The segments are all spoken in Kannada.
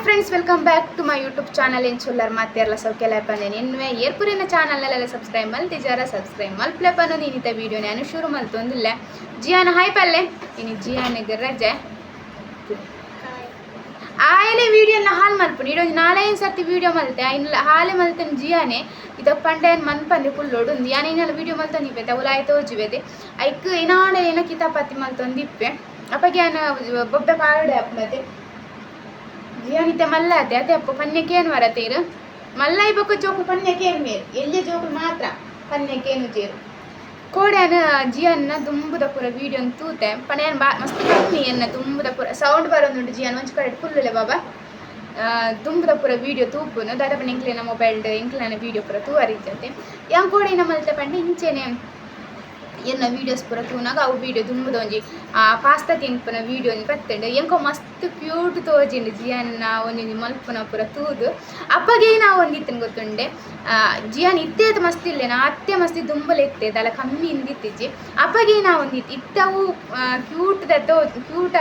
Friends, welcome back to my YouTube channel. ಏನು ಚೊಲ್ಲರ್ ಮಾತೆರ್ಲ ಸೌಖ್ಯಲ ಪಂದೇನೆ ಎನ್ವೆ ಏರ್ಪುರಿನ ಚಾನಲ್ನೆಲ್ಲ ಸಬ್ಸ್ಕ್ರೈಬ್ ಮಲ್ತಿಜಾರ ಸಬ್ಸ್ಕ್ರೈಬ್ ಮಲ್ಪ್ಲೆ ಪನ್ನೋದು ಇನ್ನಿತ ವೀಡಿಯೋ ನಾನು ಶುರು ಮಲ್ತೊಂದಿಲ್ಲ. ಜಿಯಾನ ಹಾಯ್ ಪಲ್ಲೆ ಇನ್ನು ಜಿಯಾನಿಗೆ ರಜೆ ಆಯಲೆ ವೀಡಿಯೋನ ಹಾಲು ಮಲ್ಪುನಿ ಇಡೊಂದು 4-5 ಸರ್ತಿ ವೀಡಿಯೋ ಮಲ್ತೆ ಇನ್ನು ಹಾಲೆ ಮಲ್ತೇನೆ ಜಿಯಾನೆ ಇದಕ್ಕೆ ಪಂಡೇನು ಮನ್ಪಂದೆ ಕುಲ್ಲೋಡು ಒಂದು ಯಾನೇನೆಲ್ಲ ವೀಡಿಯೋ ಮಲ್ತೊಂದಿಪ್ಪೆ ಅವಲಾಯ್ತು ತೋಜಿಬೇದೆ ಐಕ್ ಏನಾಡ ಏನೋ ಕಿತಾಪತಿ ಮಲ್ತೊಂದಿಪ್ಪೆ ಅಪ್ಪಗೆ ಬೊಬ್ಬೆ ಪಾರಡೆ ಅಪ್ಪನತೆ ಜಿಯಾನಿತೆ ಮಲ್ಲಾತೆ ಅದೇ ಅಪ್ಪ ಪನ್ಯಕ್ಕೇನು ವರತೇರು ಮಲ್ಲಾಯಿ ಬೊಕ್ಕ ಜೋಕು ಪನ್ಯಕ್ಕೇನು ಮೇರು ಎಲ್ಲಿ ಜೋಕು ಮಾತ್ರ ಪನ್ಯಕ್ಕೇನು ಜೇರು ಕೋಡ್ಯಾನ ಜಿಯನ್ನ ದುಂಬುದ ಪೂರ ವೀಡಿಯೋ ತೂತೆ ಪನ್ಯಾನ ಮಸ್ತ್ ಕಮ್ಮಿ ಎನ್ನ ದುಂಬುದ ಪೂರ ಸೌಂಡ್ ಬರೋದುಂಟು ಜಿಯನ್ ಒಂಚು ಕಡೆ ಫುಲ್ಲುಲೆ ಬಾಬಾ ದುಂಬುದ ಪೂರ ವೀಡಿಯೋ ತೂಪುನು ದಾದಾಪನ ಇಂಕ್ಲೇನ ಮೊಬೈಲ್ಡ್ ಇಂಕ್ಲೇನ ವೀಡಿಯೋ ಪೂರ ತೂವರಿದ್ದತೆ ಯಾನ್ ಕೋಡಿನ ಮಲ್ತೆ ಪಂಡ ಇಂಚೆನೆ ಎನ್ನ ವೀಡಿಯೋಸ್ ಪೂರ ತೂನಾಗ ಅವು ವೀಡಿಯೋ ದುಂಬುದ ಒಂಜಿ ಪಾಸ್ತಾ ತಿನ್ಪುನ ವೀಡಿಯೋ ಪತ್ತಂಡು ಎಂಕೋ ಮಸ್ತ್ ಕ್ಯೂಟ್ ತೋಜಿಂಡು ಜಿಯನ್ನ ಒಂಜಿ ಮಲ್ಪುನ ಪೂರ ತೂದು ಅಪ್ಪಗೆ ನಾವು ಒಂದಿತ್ತನ ಗೊತ್ತುಂಡೆ ಜಿಯಾನ್ ಇತ್ತೇದು ಮಸ್ತ್ ಇಲ್ಲೇನ ಅತ್ತೆ ಮಸ್ತಿ ದುಂಬಲು ಇತ್ತೇದ ಅಲ್ಲ ಕಮ್ಮಿ ಇಂದಿತ್ತಿಜ್ಜಿ ಅಪ್ಪಗೇನ ಒಂದಿತ್ತು ಇತ್ತವು ಕ್ಯೂಟ್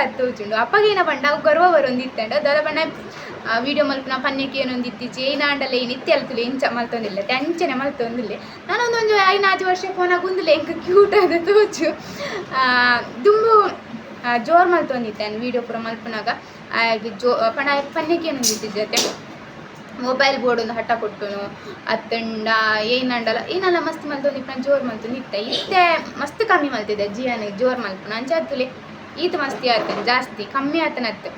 ಆದ ತೋಜುಂಡು ಅಪ್ಪಗೇನ ಪಂಡ ಅವು ಗರ್ವ ಬರೊಂದಿತ್ತಂಡು ದಾದ ಪಂಡ ವೀಡಿಯೋ ಮಲ್ಪನ ಪನ್ಯಕ್ಕೆ ಏನೊಂದು ಇತ್ತೀಚೆ ಏನಾಂಡಲ್ಲ ಏನು ಇತ್ತಿ ಅಲ್ತುಲೆ ಇಂಚ ಮಲ್ತೊಂದಿಲ್ಲ ಟೆಂಚನೆ ಮಲ್ತೊಂದಿಲ್ಲ ನಾನೊಂದೊಂದು 5-4 ವರ್ಷ ಫೋನಾಗ ಒಂದಿಲ್ಲ ಎಂಕ ಕ್ಯೂಟ್ ಆದ ತೋಜು ದುಂಬು ಜೋರು ಮಲ್ತೊಂದಿತ್ತೇನೆ ವೀಡಿಯೋ ಪೂರ ಮಲ್ಪನಾಗ ಪನ್ಯಕ್ಕೆ ಏನೊಂದು ಇತ್ತಿದ್ದತೆ ಮೊಬೈಲ್ ಬೋರ್ಡ್ ಒಂದು ಹಠ ಕೊಟ್ಟನು ಅತ್ತಂಡ ಏನೆಲ್ಲ ಮಸ್ತ್ ಮಲ್ತೊಂದಿಪ್ಪನ ಜೋರು ಮಲ್ತೊಂದಿತ್ತ ಇತ್ತೆ ಮಸ್ತ್ ಕಮ್ಮಿ ಮಲ್ತಿದ್ದೆ ಜಿಯಾನಿಗೆ ಜೋರು ಮಲ್ಪನ ಅಂಚೆ ಹತ್ತುಲೆ ಈತ ಮಸ್ತಿ ಆತನ ಜಾಸ್ತಿ ಕಮ್ಮಿ ಆತನತ್ತೆ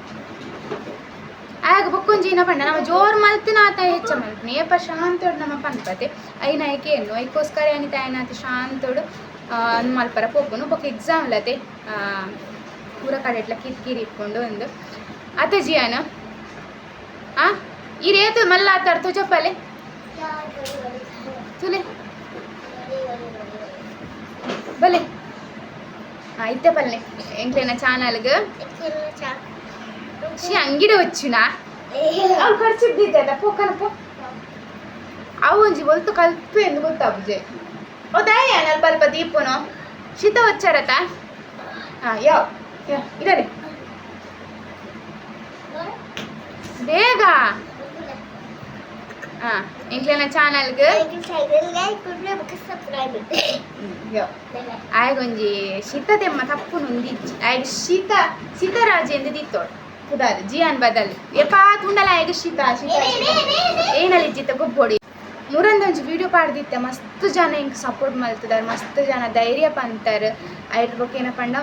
ಆಗ ಬೊಕ್ಕೊಂಜಿನ ಪಂಡ ನಮ್ಮ ಜೋರು ಮಲ್ತಿನ ಆತ ಹೆಚ್ಚ ಮಲ್ಪನೆ ಏಪ ಶಾಂತೋಡು ನಮ್ಮ ಪನ್ಪತೆ ಐನ ಏಕೇನು ಐಕೋಸ್ಕರ ಏನಿತ ಏನಾತ ಶಾಂತೋಡು ಮಲ್ಪರ ಪೋಪುನು ಬೊಕ್ಕ ಎಕ್ಸಾಮ್ ಇಲ್ಲತೆ ಪೂರ ಕಡೆ ಇಟ್ಲ ಕಿರಿಕಿರಿ ಇಟ್ಕೊಂಡು ಒಂದು ಅತ್ತೆ ಜಿಯಾನ ಈ ರೇತು ಮಲ್ಲ ಆತಾಡ ತುಜಪ್ಪಲೆ ತುಲೆ ಬಲೆ ಇತ್ತೆ ಪಲ್ಲೆ ಎಂಕ್ಲೇನ ಚಾನಲ್ಗೆ అంగిడి వచ్చినా అవి ఖర్చు దిద్దా పో కనుపో అవ్వంజి ఒలుతు కలిపి ఎందుకు తప్పుజే ఓ దాయి అనాలి పల్ప దీపును శీత వచ్చారట యో ఇదే ಬೇಗ ఇంట్లోనే ఛానల్కి ಆಯ್ಗೊಂಜಿ ಶೀತ ತೆಮ್ಮ ತಪ್ಪುನುಂದಿ ಆಯ್ಗ ಶೀತರಾಜು ಎಂದು ದಿತ್ತೋಡು ಕುದಾರು ಜಿಯಾನ್ ಬದಲು ಎಪ್ಪಾತ್ ಉಂಡಲ ಆಯ್ಗ ಶೀತ ಏನಲ್ಲಿ ಇಜ್ಜಿತ್ತ ಗೊಬ್ಬೊಡಿ ಮುರಂದೊಂಜಿ ವೀಡಿಯೋ ಪಾಡ್ದಿತ್ತೆ ಮಸ್ತ್ ಜನ ಹಿಂಗೆ ಸಪೋರ್ಟ್ ಮಲ್ತಿದ್ದಾರೆ ಮಸ್ತ್ ಜನ ಧೈರ್ಯ ಪಂತಾರೆ ಅದ್ರ ಬಗ್ಗೆ ಏನಪ್ಪ ಪಂಡ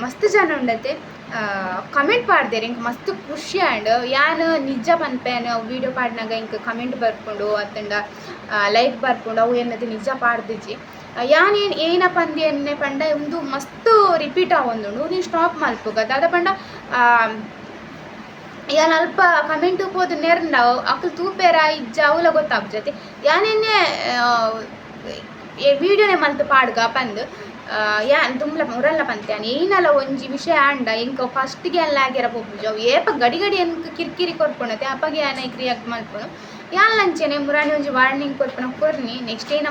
ಮಸ್ತ್ ಜನ ಉಂಡತೆ ಕಮೆಂಟ್ ಪಾಡ್ದೇರಿ ಇಂಕ ಮಸ್ತ್ ಖುಷಿ ಆಂಡ್ ಯಾನು ನಿಜ ಪನ್ಪೇನು ವೀಡಿಯೋ ಪಾಡ್ನಾಗ ಇಂಕ ಕಮೆಂಟ್ ಬರ್ಕೊಂಡು ಅತ್ತಂಡ ಲೈಕ್ ಬರ್ಕೊಂಡು ಅವು ಏನದು ನಿಜ ಪಾಡ್ದಿಜ್ಜಿ ಯಾನೇನು ಏನಪ್ಪ ಅಂದಿ ಎನ್ನೆ ಪಂಡ ಒಂದು ಮಸ್ತ್ ರಿಪೀಟ್ ಆವೊಂದು ನೀನು ಸ್ಟಾಪ್ ಮಲ್ಪೋಗ ದಾದ ಪಂಡ ಯಾನ್ ಅಲ್ಪ ಕಮೆಂಟ್ ಹೋದ ನೆರ್ಂಡವು ಅಕ್ಕಲು ತೂಪೇರ ಇಜ್ಜ ಅವಲ ಗೊತ್ತಾಗ್ಜತೆ ಯಾನೇನೆ ವೀಡಿಯೋನೆ ಮಲ್ತು ಪಾಡ್ಗ ಪಂದು ಯಾನ್ ತುಂಬಲ ಮುರಲ್ಲ ಪಂತ್ಯಾನ ಏನಲ್ಲ ಒಂಜಿ ವಿಷಯ ಆಂಡ ಇಂಕ ಫಸ್ಟ್ಗೆ ಎಲ್ಲ ಆಗ್ಯಾರ ಪೋಪುಜ ಏಪ ಗಡಿ ಎಂಕ ಕಿರಿಕಿರಿ ಕೊರ್ಪುಣತೆ ಅಪ್ಪಗೆ ಯಾನ ಕ್ರಿಯಾಕ್ ಮಲ್ಪುನು ಯಾನ್ ಲಂಚನೆ ಮುರಾಣಿ ಒಂಜಿ ವಾರ್ನಿಂಗ್ ಕೊರ್ಪುನ ಕೊರ್ನಿ ನೆಕ್ಸ್ಟ್ ಏನ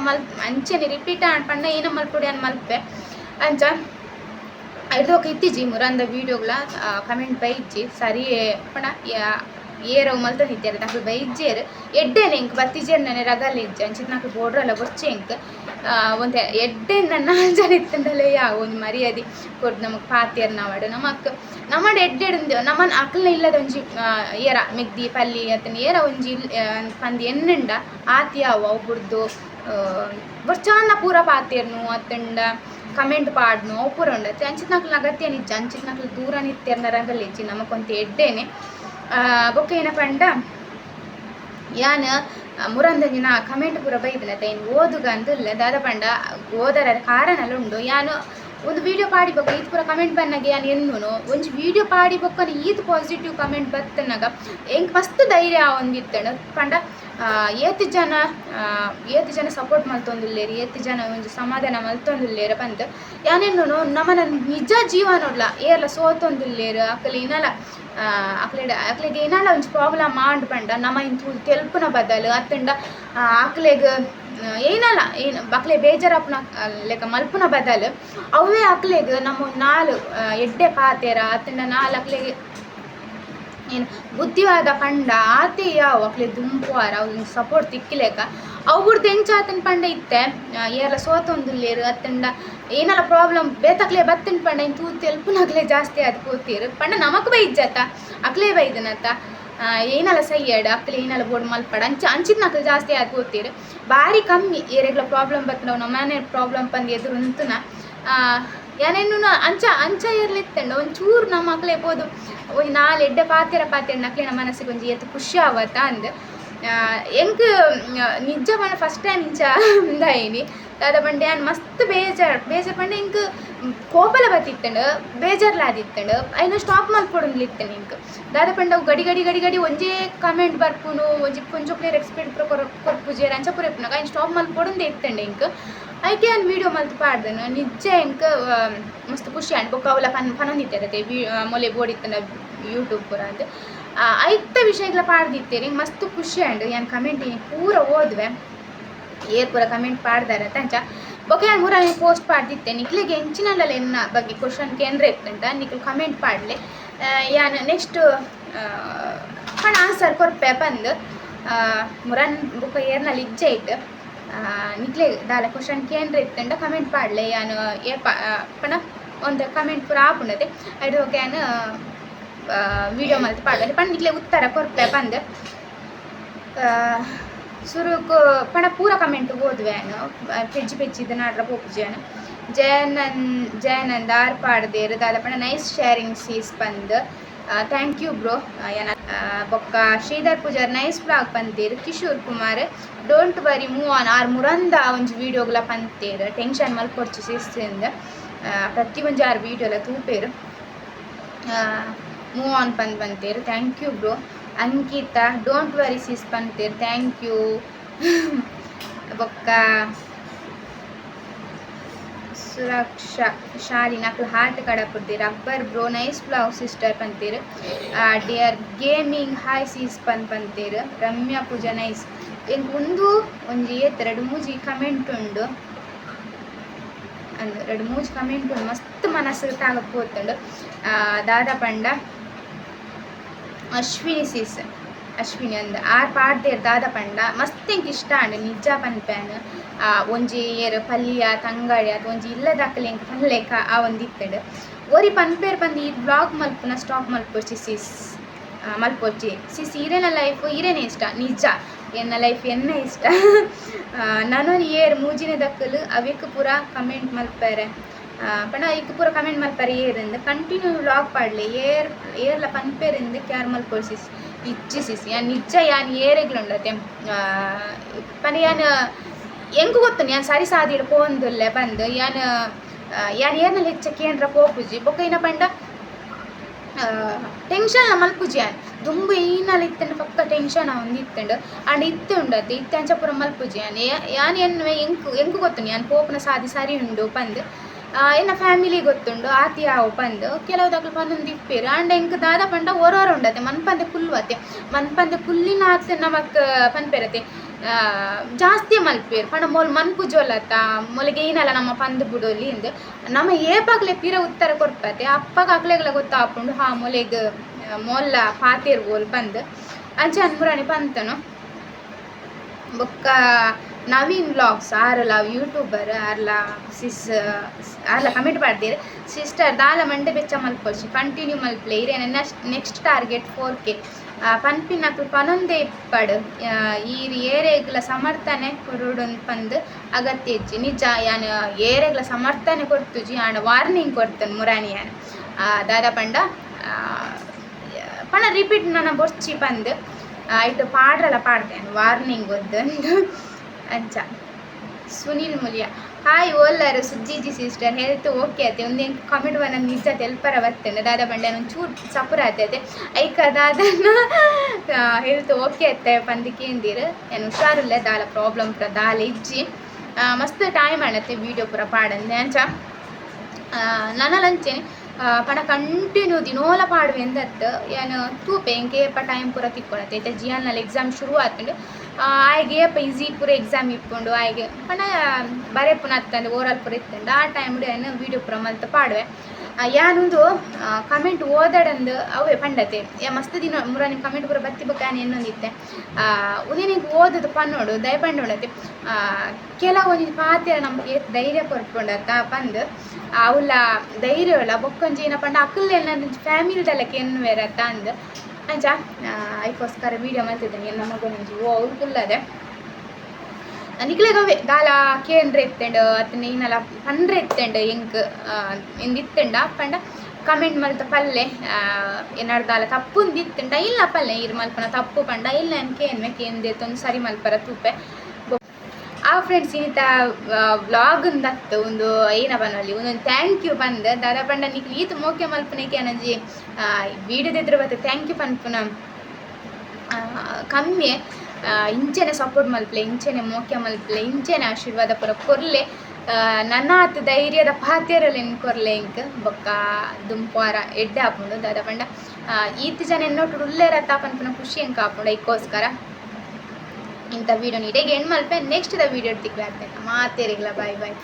ಅಂಚೆನೆ ರಿಪೀಟ್ ಪಂಡ ಏನ ಮಲ್ಪುಡಿ ಅನ್ ಮಲ್ಪೆ ಅಂಚ ಐದೋಕೆ ಇತ್ತಿಜಿ ಮುರಂದ ವೀಡಿಯೋಗಳ ಕಮೆಂಟ್ ಬೈಜ್ಜಿ ಸರಿ ಪಣ ಏರವು ಮಲ್ತೊಂದಿದ್ದಾರೆ నాకు ಬೈಜ್ಜೇರು ಎಡ್ಡೆನೆ ಇಂಕ ಬತ್ತಿಜೇರು ನನಗೆ ರಗಲ್ ಇಜ್ಜೆ ಅಂಚಿತ್ నాకు ಬೋಡ್ರಲ್ಲ ಬೊಚ್ಚೆ ಇಂಕ ಒಂದು ಎಡ್ಡೆ ನನ್ನ ಜನ ಇತ್ತಂಡಲೇ ಒಂದು ಮರ್ಯಾದೆ ಕೊಟ್ಟು ನಮಗೆ ಪಾತಿಯರ್ ನಾವಾಡು ನಮ್ಮಡು ಎಡ್ಡೆಡು ನಮ್ಮನ್ನು ಅಕ್ಕಲ್ನ ಇಲ್ಲದ ಒಂಜಿ ಏರ ಮೆಗ್ದಿ ಪಲ್ಲಿ ಅತನ ಏರ ಒಂಜಿ ಪಂದಿ ಎನ್ನುಂಡ ಆತಿ ಅವು ಬುಡ್ದು ಬೊಚ್ಚಾನ್ನ ಪೂರ ಪಾತಿಯರ್ನು ಅತ್ತಂಡ ಕಮೆಂಟ್ ಪಾಡ್ನು ಅವು ಪೂರ ಉಂಡತ್ತೆ ಅಂಚಿತ್ నాకు ಅಗತ್ಯ ನಿಜ್ಜ ಅಂಚಿತ್ నాకు ದೂರ ನಿತ್ಯರ್ನ ರಂಗಲ್ ಇಜ್ಜಿ ನಮಕೊಂತ ಎಡ್ಡೆನೆ ಬೊಕ್ಕ ಏನಪ್ಪ ಅಂಡ ಯಾನ್ ಮುರಂದಜಿನ ಕಮೆಂಟ್ ಪೂರ ಬೈದನತ ಏನು ಓದುಗ ಅಂದಿಲ್ಲ ದಾದ ಪಂಡ ಓದರ ಕಾರಣಲ್ಲ ಉಂಡು ಯಾನು ಒಂದು ವೀಡಿಯೋ ಪಾಡಿ ಬೊಕ್ಕ ಈತ್ ಪೂರ ಕಮೆಂಟ್ ಬನ್ನಾಗ ಯಾನು ಎನ್ನುನು ಒಂಜಿ ವೀಡಿಯೋ ಪಾಡಿ ಬೊಕ್ಕನ ಈತ್ ಪಾಸಿಟಿವ್ ಕಮೆಂಟ್ ಬತ್ತನಾಗ ಎಂಕ್ ಮಸ್ತ್ ಧೈರ್ಯ ಒಂದಿತ್ತಣ ಪಂಡ ಏತ್ ಜನ ಸಪೋರ್ಟ್ ಮಲ್ತೊಂದುಲ್ಲೇರಿ ಏತ್ ಜನ ಒಂಜಿ ಸಮಾಧಾನ ಮಲ್ತೊಂದುಲ್ಲೇರ ಬಂದು ಯಾನೆನ್ನುನು ನಮ್ಮನ ನಿಜ ಜೀವನೋಡ್ಲ ಏರ್ಲ ಸೋತೊಂದುಲ್ಲೇರು ಅಕ್ಕಲಿ ಏನಲ್ಲ ಅಕ್ಲೆಗೆ ಏನಾಲ ಒಂಜಿ ಪ್ರಾಬ್ಲಮ್ ಆಂಡ್ ಪಂಡ ನಮ್ಮ ಇಂತು ತೆಲ್ಪುನ ಬದಲು ಅತ್ತಂಡ ಅಕ್ಲೆಗ್ ಏನಲ್ಲ ಏನು ಅಕ್ಲೆ ಬೇಜಾರಪ್ಪನ ಲೆಕ್ಕ ಮಲ್ಪುನ ಬದಲು ಅವೇ ಅಕ್ಲೆಗ್ ನಮ್ಮ 4 ಎಡ್ಡೆ ಪಾತೆರ ಅತ್ತಂಡ 4 ಅಕ್ಲೆಗೆ ಏನು ಬುದ್ಧಿವಾದ ಪಂಡ ಆತೆ ಯಾವ ಅಕ್ಲೆ ದುಂಪುವಾರ ಅವ್ರಿಗೆ ಸಪೋರ್ಟ್ ತಿಕ್ಕಿಲೇಕ ಅವ್ರದ್ದು ಎಂಚಾತನ ಪಂಡ ಇತ್ತೆ ಏರ್ಲ ಸೋತೊಂದುಲ್ಲೇರು ಅತ್ತಂಡ ಏನೆಲ್ಲ ಪ್ರಾಬ್ಲಮ್ ಬೇತಕ್ಲೆ ಬತ್ತಿನ ಪಂಡ ಇನ್ನು ತೂತು ಎಲ್ಪುನಕ್ಲೆ ಜಾಸ್ತಿ ಅದು ಕೂತೀರು ಪಂಡ ನಮಕ್ ಬೈಜ್ಜತ್ತ ಅಕ್ಲೇ ಬೈದನತ್ತ ಏನೆಲ್ಲ ಸೈಯಡ್ ಅಕ್ಲೆ ಏನೆಲ್ಲ ಬೋರ್ಡ್ ಮಲ್ಪಡ ಅಂಚಿನ ಅಕ್ಲೆ ಜಾಸ್ತಿ ಅದು ಕೂತೀರು ಭಾರಿ ಕಮ್ಮಿ ಏರೆಗ್ಲ ಪ್ರಾಬ್ಲಮ್ ಬತ್ತನವು ನಮ್ಮ ಮನೆ ಪ್ರಾಬ್ಲಮ್ ಬಂದು ಎದುರು ಅಂತನ ಏನೇನು ಅಂಚ ಇರ್ಲಿತ್ತಂಡ ಒಂಚೂರು ನಮ್ಮ ಮಕ್ಳೇ ಬೋದು ಒಂದು 4 ಪಾತೆರ ನಕ್ಲೆ ನಮ್ಮ ಮನಸ್ಸಿಗೆ ಒಂಜಿ ಎತ್ತು ಖುಷಿ ಆವತ್ತ ಅಂದ್ ಎಂಕ್ ನಿಜ ಪಂಡ ಫಸ್ಟ್ ಟೈಮ್ ಇಂಚ ಮುಂದಾಯಿನಿ ದಾದ ಪಂಡ ಯಾನ್ ಮಸ್ತ್ ಬೇಜಾರ್ ಪಂಡ ಇಂಕ್ ಕೋಪಲ ಬತ್ತಿತ್ತಂಡು ಬೇಜಾರ್ಲಾದಿತ್ತಂಡು ಐನ ಸ್ಟಾಪ್ ಮಲ್ಪೊಡೊಂದಿತ್ತಂಡು ಇಂಕ್ ದಾದ ಪಂಡ ಅವು ಗಡಿ ಒಂಜೇ ಕಮೆಂಟ್ ಬರ್ಪುನು ಒಂಜಿ ಕೊಂಚೊಕ್ಲೆ ರೆಸ್ಪೆಕ್ಟ್ ಕೊರ್ಪುಜೇರ್ ಅಂಚ ಪುರೆಪ್ನಾಗ ಐನ್ ಸ್ಟಾಪ್ ಮಲ್ಪೊಡೊಂದೇ ಇತ್ತಂಡು ಇಂಕ್ ಐಕೆ ಒಂದು ವೀಡಿಯೋ ಮಲ್ತು ಪಾಡ್ದನು ನಿಜ ಇಂಕ ಮಸ್ತ್ ಖುಷಿ ಅಂಡ್ ಬೊಕ್ಕ ಅವಲ ಪನೊಂದಿತ್ತೆ ಮೊಲೆ ಬೋಡಿತ್ತಂಡ ಯೂಟ್ಯೂಬ್ ಪೂರ ಅಂತ ಐತ ವಿಷಯಗಳ ಪಾಡ್ದಿತ್ತೇರಿ ಮಸ್ತ್ ಖುಷಿ ಅಂಡ್ ಏನು ಕಮೆಂಟ್ ಪೂರ ಓದ್ವೆ ಏರ್ ಪೂರ ಕಮೆಂಟ್ ಪಾಡ್ದಾರೆ ಅಂಚ ಬೊಕ್ಕ ಏನು ಮೂರ ಪೋಸ್ಟ್ ಪಾಡ್ದಿತ್ತೆ ನಿಕ್ಲಿಗೆ ಎಂಚಿನಲ್ಲ ಎನ್ನ ಬಗ್ಗೆ ಕ್ವಶನ್ ಕೇಂದ್ರ ಇತ್ತಂಟ ನಿಕ್ಲು ಕಮೆಂಟ್ ಪಾಡ್ಲೆ ಯಾನು ನೆಕ್ಸ್ಟ್ ಪಣ ಆನ್ಸರ್ ಕೊರ್ಪೆ ಬಂದು ಮುರನ್ ಬೊಕ್ಕ ಏರ್ನಲ್ಲಿ ಇಜ್ಜೆ ಇಟ್ಟು ನಿಕ್ಲೆ ದಾಲ ಕ್ವಶನ್ ಕೇಂದ್ರ ಇತ್ತಂಡ ಕಮೆಂಟ್ ಪಾಡ್ಲೆ ಯಾನು ಏ ಪಣ ಒಂದು ಕಮೆಂಟ್ ಪೂರ ಆಪುಂಡತೆ ಐದು ಓಕೆ ಯಾನು ವೀಡಿಯೋ ಮಲ್ತು ಪಾಡ್ದೆ ಪಂಡ ನಿಕ್ಲೆ ಉತ್ತರ ಕೊರ್ಪೆ ಬಂದು ಸುರುಕು ಪಣ ಪೂರ ಕಮೆಂಟ್ ಓದ್ವೆ ನಾನು ಪೆಜ್ಜಿ ನಾಡ್ರ ಪೋಪುಜಿಯಾನು ಜಯನಂದ್ ಆರ್ ಪಾಡ್ದೇರು ದಾದ ಪಂಡ ನೈಸ್ ಶೇರಿಂಗ್ ಸೀಸ್ ಬಂದು ಥ್ಯಾಂಕ್ ಯು ಬ್ರೋ ಏನ ಬೊಕ್ಕ ಶ್ರೀಧರ್ ಪೂಜಾರ್ ನೈಸ್ ಬ್ಲಾಗ್ ಪಂತೇರು Kishore Kumar don't worry move on ಆರ್ ಮುರಂದ ಒಂಜಿ ವೀಡಿಯೋಗಳ ಪಂತೇರು ಟೆನ್ಷನ್ ಮಲ್ಪೊರ್ಚಿ ಸಿಸ್ತಿಂದ ಪ್ರತಿ ಒಂಜಿ 6 ವೀಡಿಯೋಲ ತೂಪೇರು ಮೂವ್ ಆನ್ ಪಂತೇರು thank you bro Ankita don't worry sis ಪಂತೇರು ಥ್ಯಾಂಕ್ ಯು ಬೊಕ್ಕ ಸುರಕ್ಷಾ ಶಾಲಿ ನಕ್ಲು ಹಾರ್ಟ್ ಕಡಪುರ್ದೇರು Akbar bro nice blog sister ಪಂತೇರು ಡಿಯರ್ ಗೇಮಿಂಗ್ ಹಾಯ್ ಸೀಸ್ ಪಂತೇರು ರಮ್ಯಾ ಪೂಜಾ ನೈಸ್ ಎಂಕ್ ಒಂಜಿ ಎರಡು ಮೂಜಿ ಕಮೆಂಟ್ ಉಂಡು ಅಂದು 2-3 ಕಮೆಂಟ್ ಉಂಡು ಮಸ್ತ್ ಮನಸ್ಸಿಗೆ ತಾಗಪ್ಪೋತುಂಡು ದಾದ ಪಂಡ ಅಶ್ವಿನಿ ಅಂದ ಆರ್ ಪಾಡ್ದೇರು ದಾದ ಪಂಡ ಮಸ್ತ್ ಎಂಕ್ ಇಷ್ಟ ಅಂಡ್ ನಿಜ ಪನ್ಪೇನು ಒಂಜಿ ಏರು ಪಲ್ಯ ತಂಗಡಿ ಅದು ಒಂಜಿ ಇಲ್ಲದಕ್ಕಲೆ ಎಂಕ್ ಪಲ್ಲೆಕ ಆ ಒಂದಿತ್ತಡು ಒರಿ ಪನ್ಪೇರು ಬಂದು ಈ ಬ್ಲಾಗ್ ಮಲ್ಪುನ ಸ್ಟಾಪ್ ಮಲ್ಪೊಚ್ಚಿ ಸಿಸ್ ಈರೇನ ಲೈಫ್ ಈರೇನೆ ಇಷ್ಟ ನಿಜ ಎನ್ನ ಲೈಫ್ ಎನ್ನ ಇಷ್ಟ ನಾನು ಏರ್ ಮೂಜಿನ ದಕ್ಕಲು ಅವಿಕ್ ಪೂರ ಕಮೆಂಟ್ ಮಲ್ಪೇರೆ ಪಂಡ ಇಕ್ ಪೂರ ಕಮೆಂಟ್ ಮಲ್ಪರೆ ಏರಿಂದ ಕಂಟಿನ್ಯೂ ವ್ಲಾಗ್ ಪಾಡ್ಲೆ ಏರ್ಲ ಪನ್ಪೇರಿಂದ ಕ್ಯಾರ್ ಮಲ್ಪೊರ್ಸಿ ಇಚ್ಚಿಸಿಸಿ ಯಾನ್ ನಿಜ ಯಾನ್ ಏರೆಗ್ಲುಂಡತೆ ಪಂಡ ಯಾನ್ ಎಂಕು ಗೊತ್ತು ಯಾನ್ ಸರಿ ಸಾದಿಡ್ ಪೋಂದುಲ್ಲೆ ಬಂದು ಯಾನ್ ಏರ್ನಲ್ಲಿ ಹೆಚ್ಚ ಕೇಂದ್ರ ಪೋಪುಜಿ ಬೊಕ್ಕ ಇನ್ನ ಪಂಡ ಟೆನ್ಷನ್ ಮಲ್ಪುಜಿ ಯಾನ್ ದುಂಬು ಈನಲ್ಲಿ ಇತ್ತಂಡು ಪಕ್ಕ ಟೆನ್ಷನ್ ಒಂದಿತ್ತಂಡು ಅಂಡ್ ಇತ್ತುಂಡತ್ತೆ ಇತ್ತಂಚ ಪೂರ ಮಲ್ಪುಜಿ ಯಾನ್ ಎನ್ನುವೆ ಎಂಕು ಗೊತ್ತು ಯಾನ್ ಪೋಪುನ ಸಾದಿ ಸರಿ ಉಂಡು ಪಂದು ಎನ್ನ ಫ್ಯಾಮಿಲಿ ಗೊತ್ತುಂಡು ಆತಿ ಯಾವು ಪಂದು ಕೆಲವು ದಕ್ಲು ಪನ್ನೊಂದು ಇಪ್ಪೇರು ಅಂಡ್ ಎಂಕ್ ದಾದ ಪಂಡ ಹೊರ ಉಂಡತೆ ಮನ್ಪಂದೆ ಕುಲ್ವತ್ತೆ ಮನ್ಪಂದೆ ಕುಲ್ಲಿನ ಆತ ನಮಕ್ ಪನ್ಪೇರತೆ ಜಾಸ್ತಿ ಮಲ್ಪೇರು ಪಂಡ ಮೊಲ್ ಮನ್ಪುಜೋಲತ್ತ ಮೊಲಿಗೆ ಏನಲ್ಲ ನಮ್ಮ ಪಂದು ಬಿಡೋಲಿ ಎಂದು ನಮ್ಮ ಏಪಾಗ್ಲೆ ಪಿರ ಉತ್ತರ ಕೊರ್ಪತೆ ಅಪ್ಪಗ ಅಕ್ಲೆಗ್ಲ ಗೊತ್ತಾಪುಂಡು ಮೊಲೆಗ್ ಮೊಲ್ಲ ಪಾತೇರು ಬೋಲ್ ಬಂದು ಅಂಚೆ ಅನ್ಬುರಾಣಿ ಪಂತನು ಬೊಕ್ಕ ನವೀನ್ ವ್ಲಾಗ್ಸ್ ಆರಲ ಯೂಟ್ಯೂಬರ್ ಆರ್ಲ ಕಮೆಂಟ್ ಪಾಡ್ದೇರು ಸಿಸ್ಟರ್ ದಾಲ ಮಂಡೆ ಬೆಚ್ಚ ಮಲ್ಪೊಚ್ಚಿ ಕಂಟಿನ್ಯೂ ಮಲ್ಪ್ಲೆ ಇರೇನ ನೆಕ್ಸ್ಟ್ ಟಾರ್ಗೆಟ್ 4K ಪನ್ಪಿನಕ್ಲು ಪನೊಂದೇ ಇಪ್ಪಡು ಈ ಏರೆಗ್ಲ ಸಮರ್ಥನೆ ಕೊರೊಡೊಂದು ಪಂದು ಅಗತ್ಯ ಇಜ್ಜಿ ನಿಜ ಯಾನು ಏರೆಗ್ಲ ಸಮರ್ಥನೆ ಕೊಡ್ತುಜಿ ಆಂಡ ವಾರ್ನಿಂಗ್ ಕೊಡ್ತಾನೆ ಮುರಾಣಿ ಯಾನು ದಾದ ಪಂಡ ಪಣ ರಿಪೀಟ್ ನನ್ನ ಬೊರ್ಚಿ ಪಂದು ಐಟು ಪಾಡ್ರಲ್ಲ ಪಾಡ್ತೇನೆ ವಾರ್ನಿಂಗ್ ಒದ್ದು ಅಂಚ ಸುನೀಲ್ ಮುಲಿಯ ಹಾಯ್ ಓಲ್ಲರು ಸುಜ್ಜಿಜಿ ಸಿಸ್ಟರ್ ಹೆಲ್ತ್ ಓಕೆ ಆತೆ ಒಂದೇ ಕಮೆಂಟ್ ಬನ್ನ ನಿಜ ತೆಲ್ಪರ ಬರ್ತೇನೆ ದಾದ ಬಂಡೆ ಒಂಚೂರು ಸಪುರ ಆತೈತೆ ಐಕ ದಾದನ ಹೆಲ್ತ್ ಓಕೆ ಆತೆ ಪಂದಿಕೇಂದಿರು ಏನು ಹುಷಾರಿಲ್ಲ ದಾಲ ಪ್ರಾಬ್ಲಮ್ ಪುರ ದಾಲ ಇಜ್ಜಿ ಮಸ್ತ್ ಟೈಮ್ ಆಣತ್ತೆ ವೀಡಿಯೋ ಪೂರ ಪಾಡಂದೆ ಅಂಚ ನನಲಂಚೇನೆ ಪಣ ಕಂಟಿನ್ಯೂ ದಿನೋಲ ಪಾಡುವೆ ಎಂದತ್ತು ಏನು ತೂಪೆ ಎಂಗೆ ಏಪ ಟೈಮ್ ಪೂರ ತಿಕ್ಕೊಳತ್ತೆ ಐತೆ ಜಿಯಾನ್ನಲ್ಲಿ ಎಕ್ಸಾಮ್ ಶುರು ಆತುಂಡು ಆಯ್ಗೆ ಏಪ ಈಸಿ ಪೂರ ಎಕ್ಸಾಮ್ ಇಪ್ಪುಂಡು ಆಯ್ಗೆ ಪಣ ಬರೆ ಪುನಃ ಹತ್ತಂದು ಓರಲ್ ಪೂರ ಇತ್ತಂಡು ಆ ಟೈಮ್ ಏನು ವೀಡಿಯೋ ಪೂರ ಮಲ್ತು ಪಾಡುವೆ ಯಾನೊಂದು ಕಮೆಂಟ್ ಓದಾಡಂದು ಅವೇ ಪಂಡತೆ ಮಸ್ತ್ ದಿನ ಮುರಾನಿ ಕಮೆಂಟ್ ಪೂರ ಬತ್ತಿ ಬಕ್ಕಾನಿ ಎನ್ನೊಂದಿತ್ತೆ ಉದಿನಿಗೆ ಓದೋದು ಪನ್ನೋಡು ದಯ ಪಂಡೋಡತ್ತೆ ಕೆಲವೊಂದು ಪಾತ್ರ ನಮಗೆ ಧೈರ್ಯ ಕೊಟ್ಕೊಂಡತ್ತ ಪಂದು ಅವಳ ಧೈರ್ಯ ಬೊಕ್ಕೊಂಜಿನ ಪಂಡ ಅಕ್ಕಲ್ಲೆ ನನ್ನ ಫ್ಯಾಮಿಲಿದಲ್ಲಕ್ಕೆ ಎನ್ನುವೇರತ್ತ ಅಂದು ಅಂಚ ಅದಕ್ಕೋಸ್ಕರ ವೀಡಿಯೋ ಮಾಡ್ತಿದ್ದೇನೆ ನಮ್ಮ ಮಗನಿಂಜಿ ಅವ್ರು ಫುಲ್ಲದೆ ನಿಕ್ಲೆಗವೆ ದಾಲ ಕೇಂದ್ರ ಎತ್ತಂಡು ಅತನ ಇನ್ನೆಲ್ಲ ಪಂಡ್ರೆ ಎತ್ತಂಡು ಎಂಕ್ ಎಂದಿತ್ತಂಡ ಪಂಡ ಕಮೆಂಟ್ ಮಲ್ತ ಪಲ್ಲೆ ಏನಾರು ದಾಲ ತಪ್ಪು ಇತ್ತಂಡ ಇಲ್ಲ ಪಲ್ಲೆ ಇರು ಮಲ್ಪನ ತಪ್ಪು ಪಂಡ ಇಲ್ಲ ಕೇನ್ವೆ ಕೇಂದೆತ್ತೊಂದು ಸರಿ ಮಲ್ಪರ ತೂಪೆ ಆ ಫ್ರೆಂಡ್ಸ್ ಇನ್ನಿತ ವ್ಲಾಗ್ಂದತ್ತು ಒಂದು ಏನ ಬನ್ನಲ್ಲಿ ಒಂದೊಂದು ಥ್ಯಾಂಕ್ ಯು ಬಂದು ದಾದ ಪಂಡ ನಿಕ್ಲು ಈತ ಮೋಕೆ ಮಲ್ಪನೆಗೆ ಅನಂಜಿ ವೀಡಿಯೋದಿದ್ರೆ ಬತ್ತೆ ಥ್ಯಾಂಕ್ ಯು ಪನ್ಪುನ ಕಮ್ಮಿ ಇಂಚೆನೆ ಸಪೋರ್ಟ್ ಮಲ್ಪಲೆ ಇಂಚೆನೆ ಮೋಕೆ ಮಲ್ಪಲೆ ಇಂಚೆನೆ ಆಶೀರ್ವಾದ ಪುರ ಕೊರ್ಲೆ ನನ್ನ ಹತ್ತು ಧೈರ್ಯದ ಪಾತ್ಯರಲ್ಲಿ ಕೊರ್ಲೆ ಇಂಕ್ ಬೊಕ್ಕ ದುಂಪಾರ ಎಡ್ಡೆ ಹಾಕೊಂಡು ದಾದ ಪಂಡ ಈತ ಜನ ಎನ್ನೊಟ್ಟು ಉಲ್ಲೇರತ್ತ ಪನ್ಪುನ ಖುಷಿ ಎಂಕ ಹಾಕೊಂಡು ಇದಕ್ಕೋಸ್ಕರ ಇಂಥ ವೀಡಿಯೋ ನೀಡಿಗೆ ಹೆಣ್ಣು ಮಲ್ಪೆ ನೆಕ್ಸ್ಟ್ ದ ವೀಡಿಯೋ ತಿಕ್ಲಾಗ್ತೇನೆ ಮಾತೇರಿಗ್ಲ ಬಾಯ್ ಬಾಯ್.